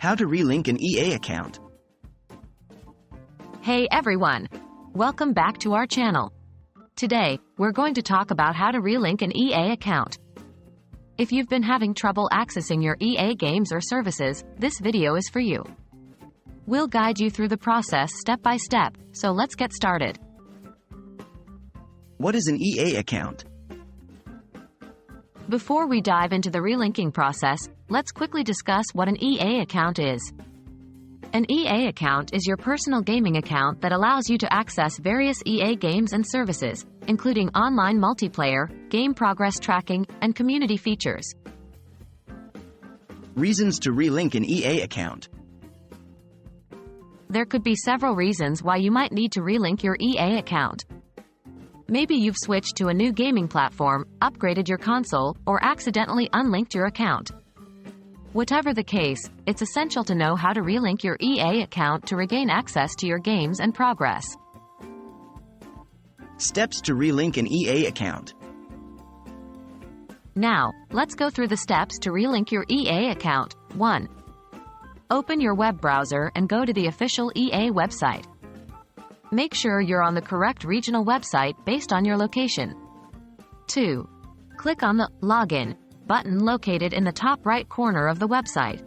How to relink an EA account. Hey everyone! Welcome back to our channel. Today, we're going to talk about how to relink an EA account. If you've been having trouble accessing your EA games or services, this video is for you. We'll guide you through the process step by step, so let's get started. What is an EA account? Before we dive into the relinking process, let's quickly discuss what an EA account is. An EA account is your personal gaming account that allows you to access various EA games and services, including online multiplayer, game progress tracking, and community features. Reasons to relink an EA account. There could be several reasons why you might need to relink your EA account. Maybe you've switched to a new gaming platform, upgraded your console, or accidentally unlinked your account. Whatever the case, it's essential to know how to relink your EA account to regain access to your games and progress. Steps to relink an EA account. Now, let's go through the steps to relink your EA account. 1. Open your web browser and go to the official EA website. Make sure you're on the correct regional website based on your location. 2. Click on the Login button located in the top right corner of the website.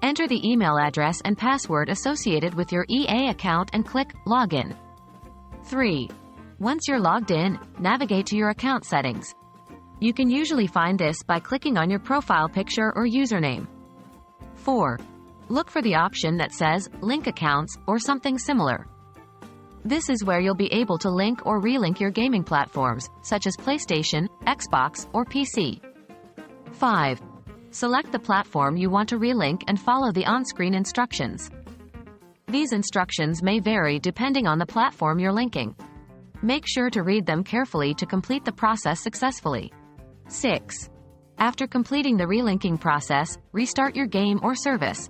Enter the email address and password associated with your EA account and click Login. 3. Once you're logged in, navigate to your account settings. You can usually find this by clicking on your profile picture or username. 4. Look for the option that says Link Accounts or something similar. This is where you'll be able to link or relink your gaming platforms, such as PlayStation, Xbox, or PC. 5. Select the platform you want to relink and follow the on-screen instructions. These instructions may vary depending on the platform you're linking. Make sure to read them carefully to complete the process successfully. 6. After completing the relinking process, restart your game or service.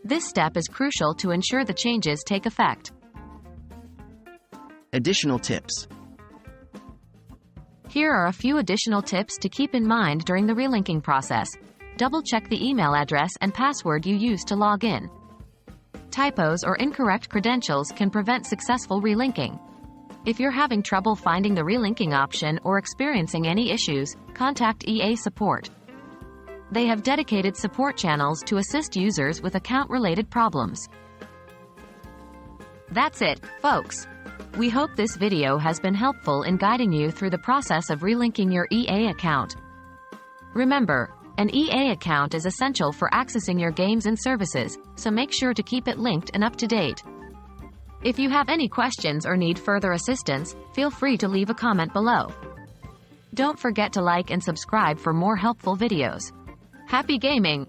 This step is crucial to ensure the changes take effect. Additional tips. Here are a few additional tips to keep in mind during the relinking process. Double-check the email address and password you use to log in. Typos or incorrect credentials can prevent successful relinking. If you're having trouble finding the relinking option or experiencing any issues, contact EA support. They have dedicated support channels to assist users with account-related problems. That's it, folks. We hope this video has been helpful in guiding you through the process of relinking your EA account. Remember, an EA account is essential for accessing your games and services, so make sure to keep it linked and up to date. If you have any questions or need further assistance, feel free to leave a comment below. Don't forget to like and subscribe for more helpful videos. Happy gaming!